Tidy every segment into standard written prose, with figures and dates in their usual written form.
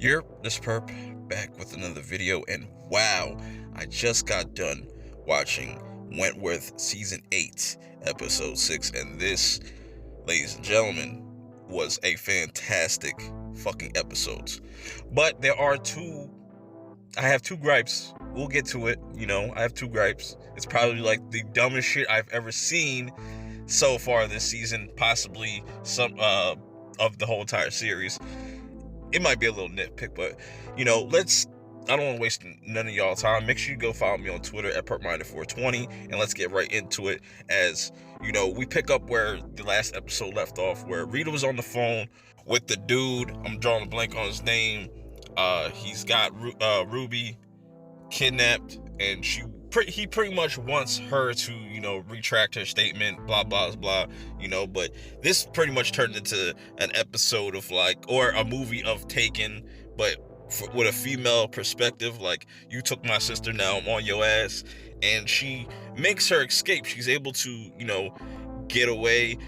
This perp back with another video, and wow, I just got done watching Wentworth season 8 episode 6, and this, ladies and gentlemen, was a fantastic fucking episodes. But I have two gripes. We'll get to it. I have two gripes. It's probably like the dumbest shit I've ever seen so far this season, possibly some of the whole entire series. It might be a little nitpick, but I don't want to waste none of y'all time. Make sure you go follow me on Twitter at perpminder420, and let's get right into it. As we pick up where the last episode left off, where Rita was on the phone with the dude. I'm drawing a blank on his name. He's got Ruby kidnapped, and he pretty much wants her to retract her statement, blah blah blah. But this pretty much turned into an episode of or a movie of Taken, but with a female perspective. Like, you took my sister, now I'm on your ass. And she makes her escape. She's able to get away.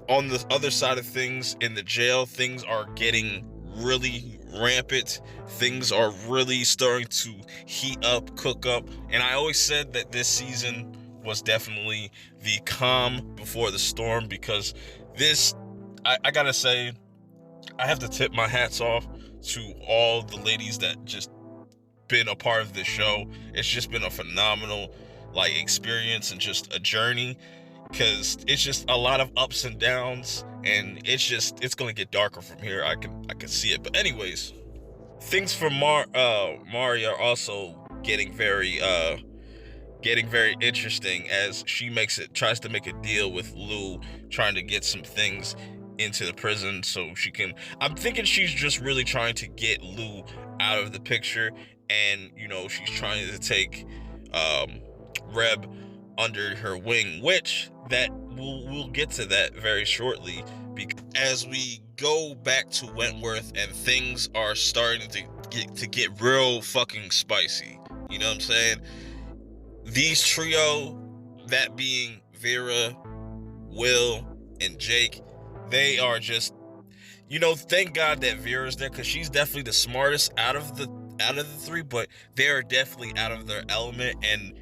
On the other side of things, in the jail, things are getting really rampant. Things are really starting to heat up, cook up. And I always said that this season was definitely the calm before the storm, because I gotta say, I have to tip my hats off to all the ladies that just been a part of this show. It's just been a phenomenal experience and just a journey, because it's just a lot of ups and downs, and it's gonna get darker from here. I can see it. But anyways, things for Mari are also getting very interesting, as she tries to make a deal with Lou, trying to get some things into the prison so she can. I'm thinking she's just really trying to get Lou out of the picture, and she's trying to take Reb under her wing, which that we'll get to that very shortly, because as we go back to Wentworth and things are starting to get real fucking spicy. You know what I'm saying? These trio, that being Vera, Will, and Jake, they are just, thank God that Vera's there, because she's definitely the smartest out of the three, but they're definitely out of their element. And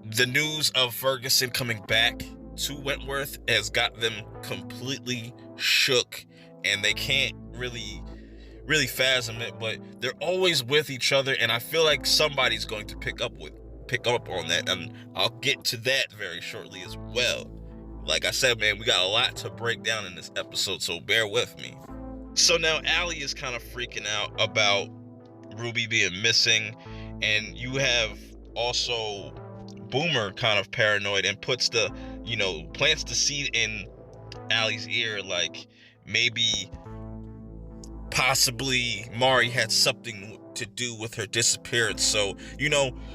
the news of Ferguson coming back to Wentworth has got them completely shook, and they can't really fathom it, but they're always with each other, and I feel like somebody's going to pick up on that, and I'll get to that very shortly as well. Like I said, man, we got a lot to break down in this episode, so bear with me. So now Allie is kind of freaking out about Ruby being missing, and you have also Boomer kind of paranoid and plants the seed in Allie's ear, like maybe possibly Mari had something to do with her disappearance. So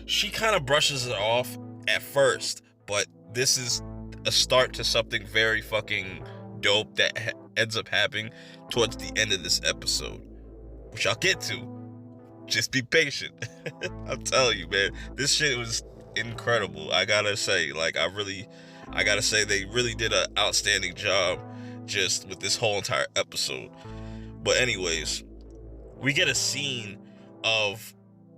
she kind of brushes it off at first, but this is a start to something very fucking dope that ends up happening towards the end of this episode, which I'll get to. Just be patient. I'm telling you, man, this shit was incredible. I gotta say, they really did an outstanding job just with this whole entire episode. But anyways, we get a scene of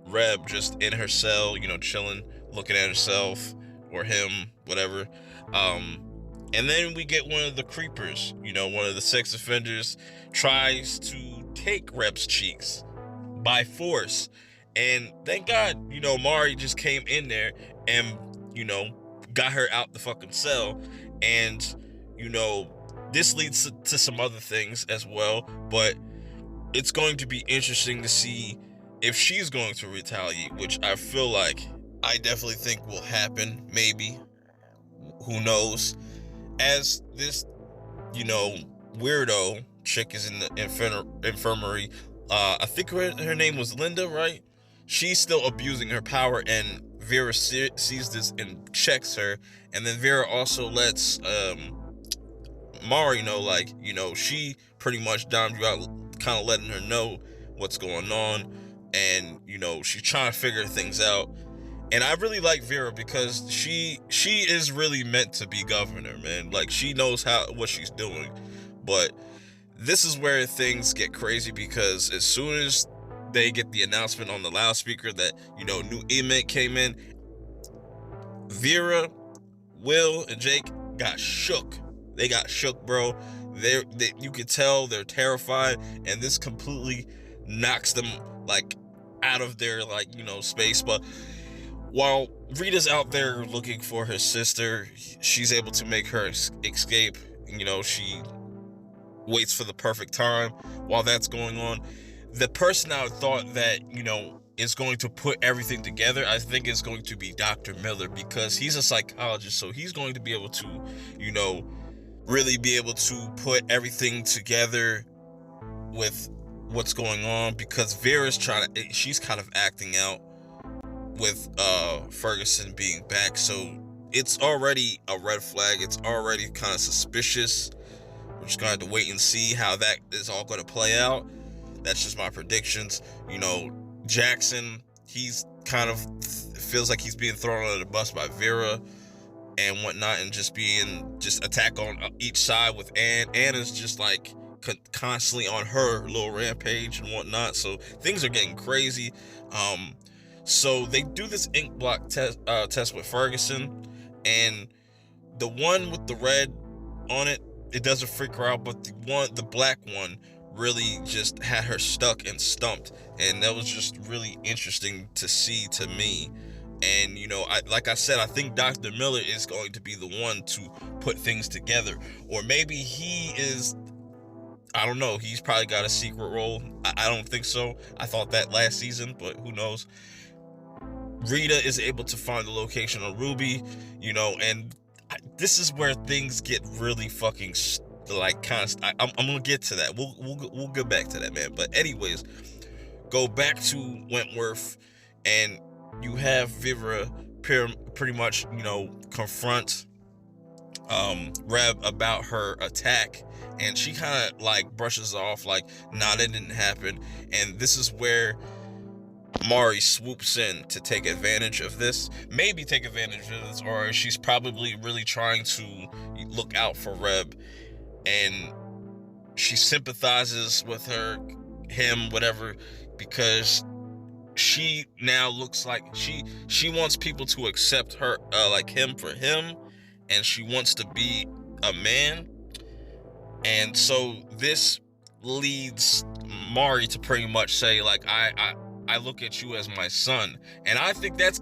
Reb just in her cell, chilling, looking at herself, or him, whatever. And then we get one of the creepers, one of the sex offenders, tries to take Reb's cheeks by force. And thank God, Mari just came in there and, got her out the fucking cell. And, this leads to some other things as well. But it's going to be interesting to see if she's going to retaliate, which I feel like I definitely think will happen, maybe. Who knows? As this, weirdo chick is in the infirmary. I think her name was Linda, right? She's still abusing her power, and Vera sees this and checks her. And then Vera also lets Mari know, she pretty much downed you out, kind of letting her know what's going on. And, she's trying to figure things out. And I really like Vera, because she is really meant to be governor, man. Like, she knows what she's doing. But this is where things get crazy, because as soon as they get the announcement on the loudspeaker that, new inmate came in, Vera, Will, and Jake got shook. They got shook, bro. You could tell they're terrified, and this completely knocks them like out of their space. But while Rita's out there looking for her sister, she's able to make her escape. She waits for the perfect time. While that's going on, the person I thought that is going to put everything together, I think it's going to be Dr. Miller, because he's a psychologist, so he's going to be able to really be able to put everything together with what's going on, because Vera's she's kind of acting out with Ferguson being back, so it's already a red flag. It's already kind of suspicious. We're just going to have to wait and see how that is all going to play out. That's just my predictions. Jackson, he's kind of feels like he's being thrown under the bus by Vera and whatnot, and just attack on each side with Anne. Anne is just like constantly on her little rampage and whatnot, so things are getting crazy. So they do this ink block test with Ferguson, and the one with the red on it doesn't freak her out, but the black one really just had her stuck and stumped, and that was just really interesting to see to me. And like I said, I think Dr. Miller is going to be the one to put things together, or maybe he is. I don't know. He's probably got a secret role. I don't think so. I thought that last season, but who knows. Rita is able to find the location of Ruby, and this is where things get really fucking I'm gonna get to that. We'll get back to that, man. But anyways, go back to Wentworth, and you have Vera pretty much confront Reb about her attack, and she kind of brushes off like, nah, that didn't happen. And this is where Mari swoops in to take advantage of this, or she's probably really trying to look out for Reb, and she sympathizes with him, whatever, because she now looks like she wants people to accept her, him for him, and she wants to be a man. And so this leads Mari to pretty much say, I look at you as my son. And I think that's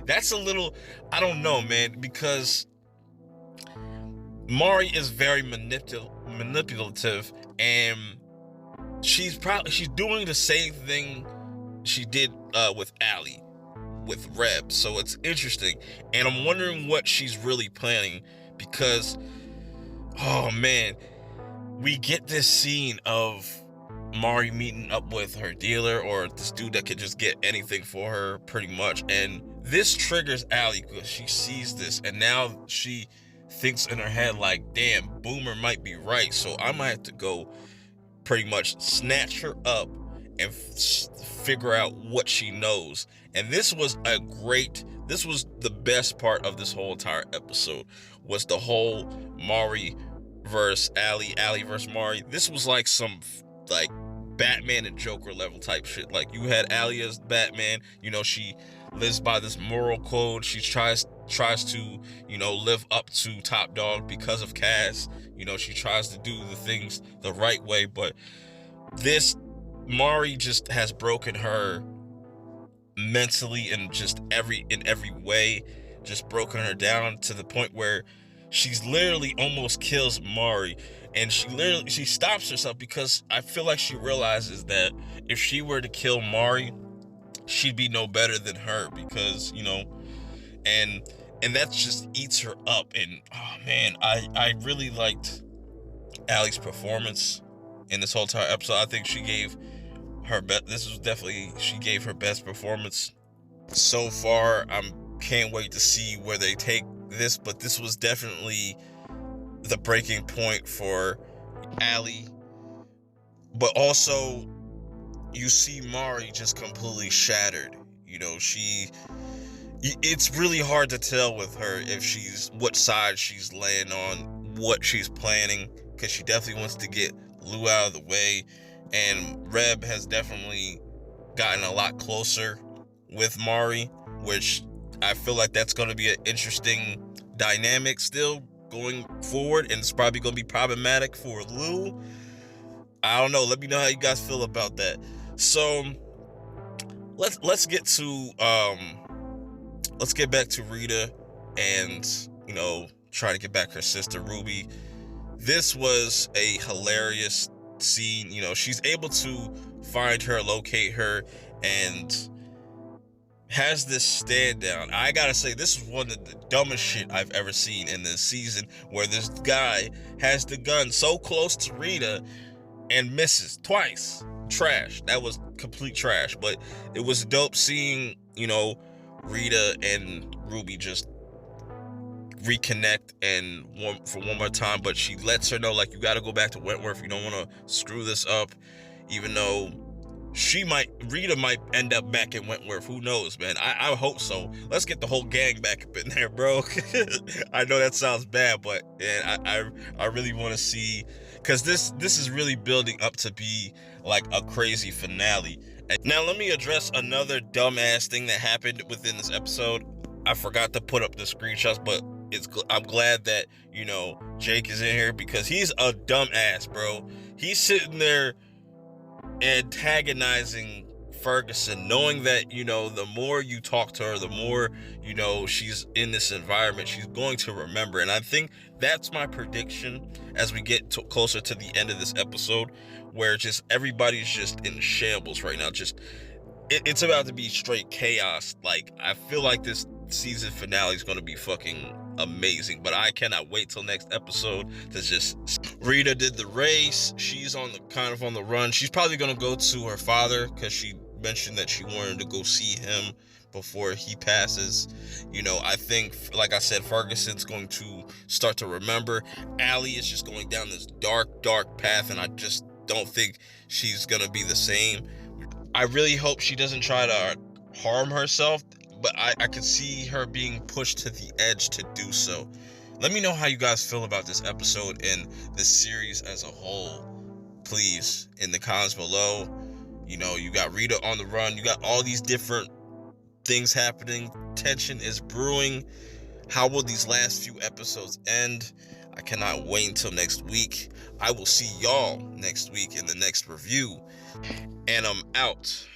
that's a little, I don't know, man, because Mari is very manipulative, and she's doing the same thing she did with Allie, with Reb. So it's interesting, and I'm wondering what she's really planning, because, oh man, we get this scene of Mari meeting up with her dealer, or this dude that could just get anything for her pretty much, and this triggers Allie because she sees this, and now she thinks in her head like, damn, Boomer might be right, so I might have to go pretty much snatch her up and figure out what she knows. And this was the best part of this whole entire episode, was the whole Mari versus Allie versus Mari. This was like some Batman and Joker level type shit. Like, you had Allie as Batman, she lives by this moral code. She tries to live up to Top Dog because of Cass. She tries to do the things the right way, but this Mari just has broken her mentally and just in every way, just broken her down to the point where she's literally almost kills Mari. And she stops herself, because I feel like she realizes that if she were to kill Mari, she'd be no better than her, because and that just eats her up. And oh man, I really liked Allie's performance in this whole entire episode. I think she gave her she gave her best performance so far. Can't wait to see where they take this, but this was definitely the breaking point for Allie. But also, you see Mari just completely shattered. It's really hard to tell with her what side she's laying on, what she's planning, because she definitely wants to get Lou out of the way, and Reb has definitely gotten a lot closer with Mari, which I feel like that's going to be an interesting dynamic still going forward, and it's probably going to be problematic for Lou. I don't know. Let me know how you guys feel about that. So let's get to let's get back to Rita and, you know, trying to get back her sister Ruby. This was a hilarious scene. You know, she's able to find her, locate her, and has this stand down. I gotta say, this is one of the dumbest shit I've ever seen in this season, where this guy has the gun so close to Rita and misses twice. Trash. That was complete trash. But it was dope seeing, you know, Rita and Ruby just reconnect and for one more time. But she lets her know, like, you gotta go back to Wentworth. You don't want to screw this up, even though Rita might end up back in Wentworth. Who knows, man? I hope so. Let's get the whole gang back up in there, bro. I know that sounds bad, but yeah, I really want to see, because this is really building up to be like a crazy finale. Now let me address another dumbass thing that happened within this episode. I forgot to put up the screenshots, but I'm glad that, you know, Jake is in here, because he's a dumbass, bro. He's sitting there antagonizing Ferguson, knowing that, you know, the more you talk to her, the more, you know, she's in this environment, she's going to remember. And I think that's my prediction as we get closer to the end of this episode, where just everybody's just in shambles right now. Just it's about to be straight chaos. Like, I feel like this season finale is going to be fucking amazing, but I cannot wait till next episode to just... Rita did the race. She's on the run. She's probably going to go to her father, because she mentioned that she wanted to go see him before he passes. You know, I think, like I said, Ferguson's going to start to remember. Allie is just going down this dark path, and I just don't think she's going to be the same. I really hope she doesn't try to harm herself, but I could see her being pushed to the edge to do so. Let me know how you guys feel about this episode and the series as a whole, please, in the comments below. You know, you got Rita on the run. You got all these different things happening. Tension is brewing. How will these last few episodes end? I cannot wait until next week. I will see y'all next week in the next review. And I'm out.